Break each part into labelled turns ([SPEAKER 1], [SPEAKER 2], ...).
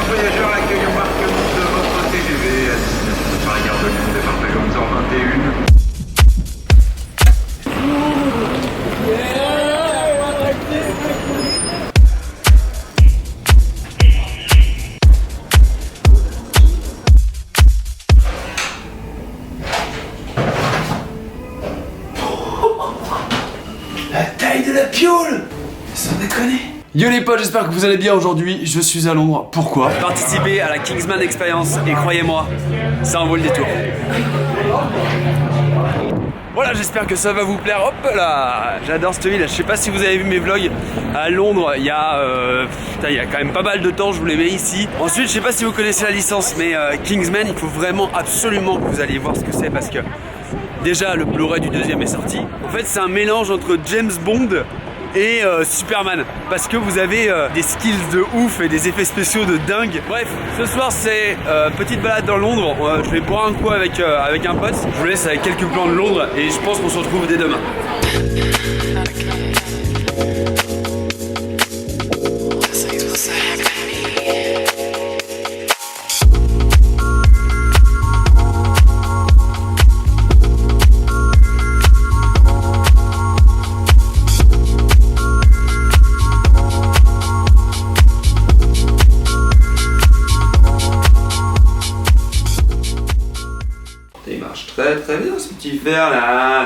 [SPEAKER 1] voyageurs, accueil embarquement de votre TGV à destination de Paris-Gare de Lyon, départ de 11h21.
[SPEAKER 2] La taille de la piole! Sans déconner! Yo les potes, j'espère que vous allez bien aujourd'hui. Je suis à Londres. Pourquoi?
[SPEAKER 3] Participer à la Kingsman Experience et croyez-moi, ça en vaut le détour. Voilà, j'espère que ça va vous plaire. Hop là, j'adore cette ville. Je sais pas si vous avez vu mes vlogs à Londres. Il y a quand même pas mal de temps. Je vous les mets ici. Ensuite, je sais pas si vous connaissez la licence, mais Kingsman, il faut vraiment absolument que vous alliez voir ce que c'est parce que déjà le Blu-ray du deuxième est sorti. En fait, c'est un mélange entre James Bond et Superman parce que vous avez des skills de ouf et des effets spéciaux de dingue. Bref, ce soir c'est petite balade dans Londres. Je vais boire un coup avec un pote. Je vous laisse avec quelques plans de Londres et je pense qu'on se retrouve dès demain.
[SPEAKER 2] Il marche très bien ce petit fer là.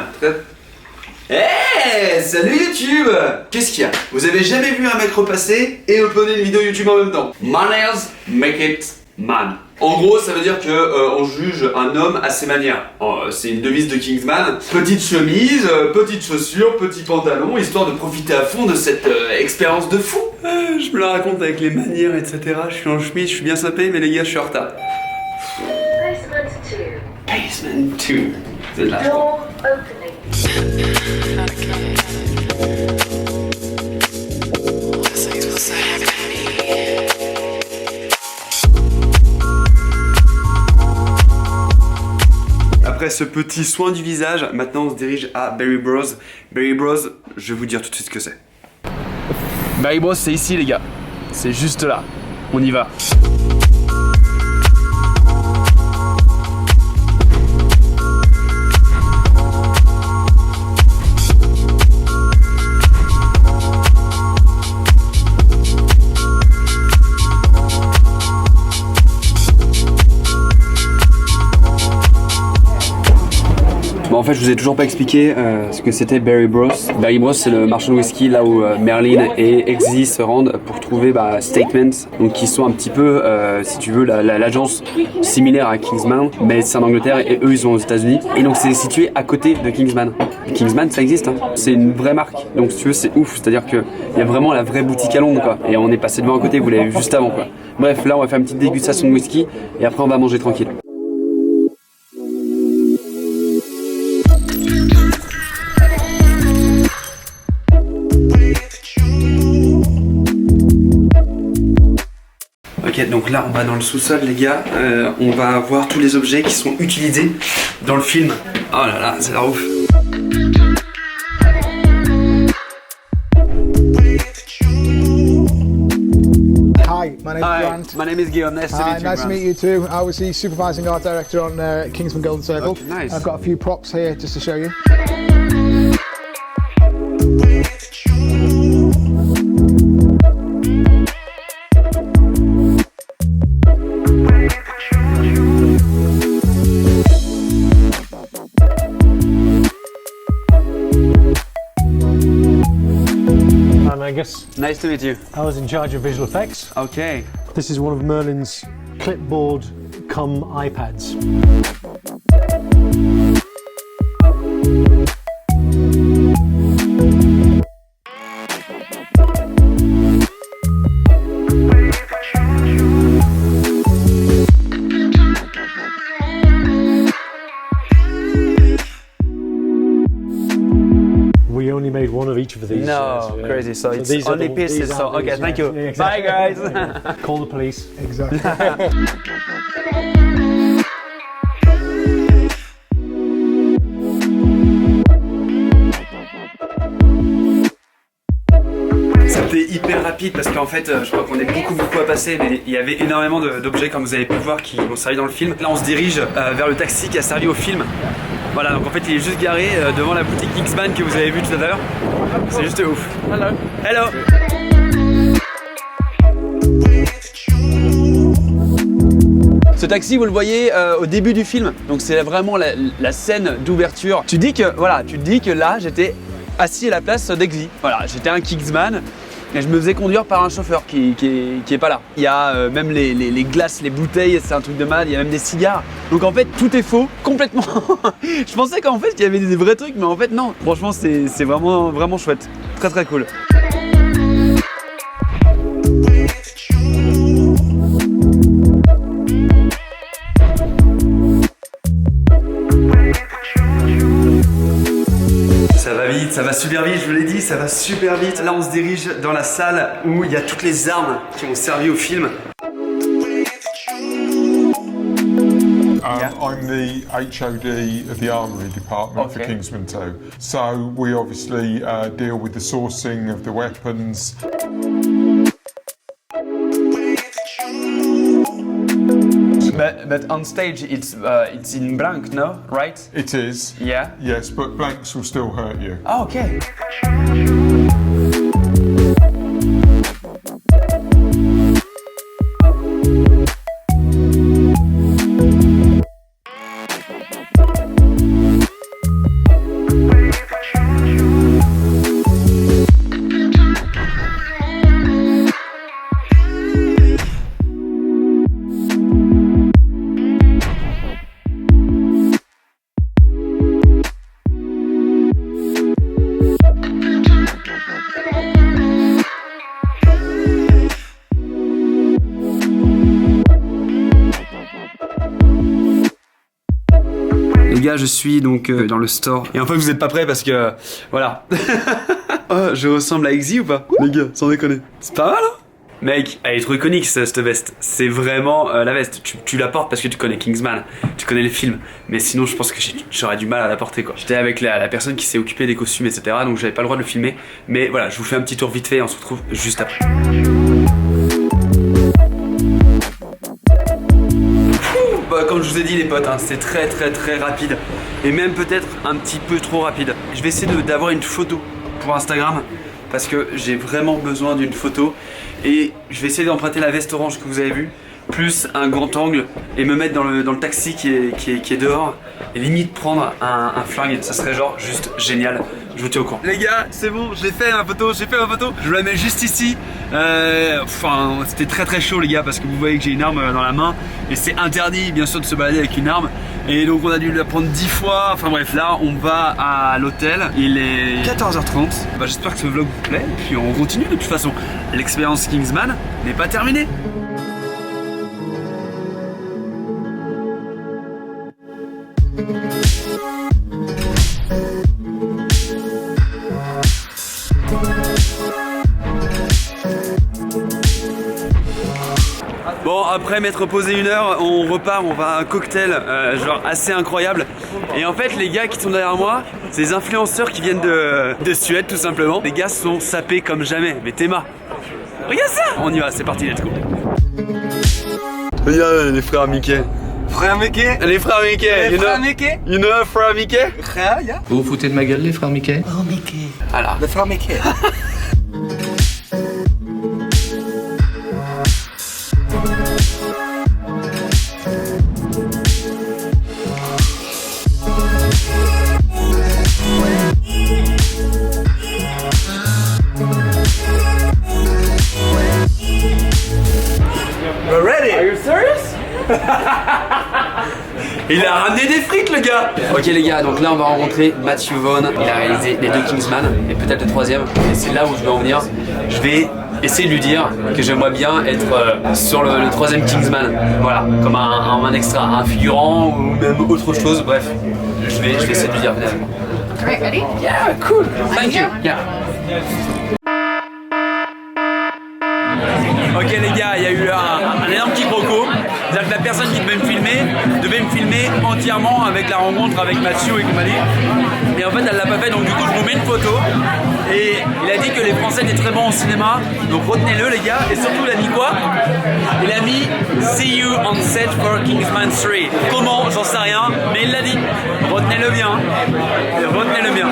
[SPEAKER 2] Hey, salut YouTube! Qu'est-ce qu'il y a? Vous avez jamais vu un mec repasser et uploader une vidéo YouTube en même temps? Manners make it man. En gros, ça veut dire que on juge un homme à ses manières. C'est une devise de Kingsman. Petite chemise, petites chaussures, petit pantalon, histoire de profiter à fond de cette expérience de fou.
[SPEAKER 3] Je me la raconte avec les manières, etc. Je suis en chemise, je suis bien sapé, mais les gars, je suis en retard.
[SPEAKER 2] Basement 2. C'est là.
[SPEAKER 4] Door opening.
[SPEAKER 3] Après ce petit soin du visage, maintenant on se dirige à Berry Bros. Berry Bros, je vais vous dire tout de suite ce que c'est. Berry Bros, c'est ici les gars. C'est juste là. On y va. Bon, en fait, je vous ai toujours pas expliqué ce que c'était Berry Bros. Berry Bros, c'est le marchand de whisky là où Merlin et Exy se rendent pour trouver Statements, donc qui sont un petit peu, si tu veux, l'agence similaire à Kingsman, mais c'est en Angleterre et eux ils sont aux États-Unis. Et donc c'est situé à côté de Kingsman. Kingsman, ça existe, hein. C'est une vraie marque, donc si tu veux, c'est ouf. C'est-à-dire qu'il y a vraiment la vraie boutique à Londres, quoi. Et on est passé devant à côté, vous l'avez vu juste avant, quoi. Bref, là on va faire une petite dégustation de whisky et après on va manger tranquille. Ok, donc là on va dans le sous-sol les gars, on va voir tous les objets qui sont utilisés dans le film. Oh là là, c'est la ouf.
[SPEAKER 5] Hi, my name's Grant.
[SPEAKER 3] My name is Guillaume, nice to meet you.
[SPEAKER 5] Nice to meet you too. I was the supervising art director on Kingsman Golden Circle.
[SPEAKER 3] Okay, nice.
[SPEAKER 5] I've got a few props here just to show you.
[SPEAKER 6] Angus.
[SPEAKER 3] Nice to meet you.
[SPEAKER 6] I was in charge of visual effects.
[SPEAKER 3] Okay.
[SPEAKER 6] This is one of Merlin's clipboard cum iPads. We only made one of each of these.
[SPEAKER 3] No,
[SPEAKER 6] yeah.
[SPEAKER 3] crazy. So it's
[SPEAKER 6] these are
[SPEAKER 3] only
[SPEAKER 6] the-
[SPEAKER 3] pieces.
[SPEAKER 6] these
[SPEAKER 3] So
[SPEAKER 6] are
[SPEAKER 3] okay,
[SPEAKER 6] these,
[SPEAKER 3] thank
[SPEAKER 6] yeah.
[SPEAKER 3] you.
[SPEAKER 6] Yeah, exactly.
[SPEAKER 3] Bye guys.
[SPEAKER 6] Call the police.
[SPEAKER 5] Exactly.
[SPEAKER 3] C'était hyper rapide parce qu'en fait je crois qu'on est beaucoup à passer, mais il y avait énormément d'objets comme vous avez pu voir qui ont servi dans le film. Là on se dirige vers le taxi qui a servi au film. Voilà, donc en fait il est juste garé devant la boutique Kingsman que vous avez vu tout à l'heure. C'est juste ouf. Hello. Hello. Ce taxi, vous le voyez au début du film, donc c'est vraiment la scène d'ouverture. Tu dis que là, j'étais assis à la place d'Exy. Voilà, j'étais un Kingsman et je me faisais conduire par un chauffeur qui est pas là. Il y a même les glaces, les bouteilles, c'est un truc de malade. Il y a même des cigares. Donc en fait, tout est faux, complètement. Je pensais qu'en fait, il y avait des vrais trucs, mais en fait non. Franchement, c'est vraiment chouette, très cool. Ça va super vite, je vous l'ai dit, ça va super vite. Là, on se dirige dans la salle où il y a toutes les armes qui ont servi au film.
[SPEAKER 4] I'm the HOD of the Armoury Department for Kingsman 2. So we obviously deal with the sourcing of the weapons.
[SPEAKER 3] But on stage, it's in blank, no? Right?
[SPEAKER 4] It is.
[SPEAKER 3] Yeah.
[SPEAKER 4] Yes, but blanks will still hurt you.
[SPEAKER 3] Oh, okay. Les gars, je suis donc dans le store. Et en fait, vous êtes pas prêts parce que... Voilà. Oh, je ressemble à Exy ou pas? Les gars, sans déconner. C'est pas mal, hein? Mec, elle est trop iconique cette veste. C'est vraiment la veste. Tu la portes parce que tu connais Kingsman, tu connais les films. Mais sinon, je pense que j'aurais du mal à la porter, quoi. J'étais avec la personne qui s'est occupée des costumes, etc. Donc j'avais pas le droit de le filmer. Mais voilà, je vous fais un petit tour vite fait et on se retrouve juste après. Bah, comme je vous ai dit les potes, hein, c'est très rapide. Et même peut-être un petit peu trop rapide. Je vais essayer d'avoir une photo pour Instagram. Parce que j'ai vraiment besoin d'une photo. Et je vais essayer d'emprunter la veste orange que vous avez vue, plus un grand angle, et me mettre dans le taxi qui est dehors, et limite prendre un flingue. Ça serait genre juste génial. Je vous tiens au courant. Les gars, c'est bon, j'ai fait ma photo. Je vous la mets juste ici. Enfin, c'était très chaud les gars, parce que vous voyez que j'ai une arme dans la main. Et c'est interdit bien sûr de se balader avec une arme. Et donc on a dû la prendre 10 fois. Enfin bref, là on va à l'hôtel. Il est 14h30. Bah, j'espère que ce vlog vous plaît. Et puis on continue de toute façon. L'expérience Kingsman n'est pas terminée. Bon, après m'être posé 1 heure, on repart, on va à un cocktail genre assez incroyable. Et en fait les gars qui sont derrière moi, c'est des influenceurs qui viennent de Suède tout simplement. Les gars sont sapés comme jamais, mais Théma, regarde ça. On y va, c'est parti, let's go. Regarde les frères Mickey.
[SPEAKER 7] Frère Mickey?
[SPEAKER 3] Les frères Mickey,
[SPEAKER 7] Les frères Mickey?
[SPEAKER 3] You know frère Mickey?
[SPEAKER 7] Frère, yeah?
[SPEAKER 8] Vous vous foutez de ma gueule les frères Mickey?
[SPEAKER 7] Oh Mickey.
[SPEAKER 3] Alors,
[SPEAKER 7] Le frère Mickey.
[SPEAKER 3] we're ready. Are you serious? Il a ramené des frites le gars. Ok les gars, donc là on va rencontrer Matthew Vaughn. Il a réalisé les 2 Kingsman et peut-être le 3e. Et c'est là où je vais en venir. Je vais essayer de lui dire que j'aimerais bien être sur le 3e Kingsman. Voilà, comme un extra, un figurant ou même autre chose. Bref, je vais essayer de lui dire.
[SPEAKER 9] Alright, ready?
[SPEAKER 3] Yeah, cool. Thank you. Yeah. Ok les gars, il y a eu un énorme quiproquo. C'est-à-dire que la personne qui devait me filmer devait me filmer entièrement avec la rencontre avec Mathieu et compagnie. Et en fait, elle l'a pas fait, donc du coup, je vous mets une photo. Et il a dit que les Français étaient très bons au cinéma, donc retenez-le les gars. Et surtout, il a mis quoi? Il a mis See you on set for Kingsman 3. Comment? J'en sais rien, mais il l'a dit. Retenez-le bien. Retenez-le bien.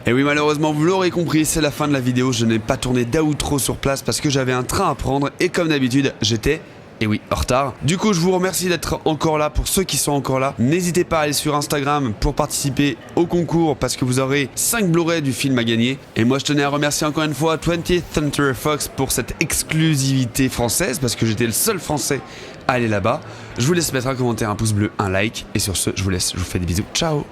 [SPEAKER 3] Et oui, malheureusement, vous l'aurez compris, c'est la fin de la vidéo. Je n'ai pas tourné d'outro sur place parce que j'avais un train à prendre et comme d'habitude, j'étais... Et oui, en retard. Du coup, je vous remercie d'être encore là. Pour ceux qui sont encore là, n'hésitez pas à aller sur Instagram pour participer au concours parce que vous aurez 5 Blu-ray du film à gagner. Et moi, je tenais à remercier encore une fois 20th Century Fox pour cette exclusivité française parce que j'étais le seul français à aller là-bas. Je vous laisse mettre un commentaire, un pouce bleu, un like. Et sur ce, je vous laisse. Je vous fais des bisous. Ciao!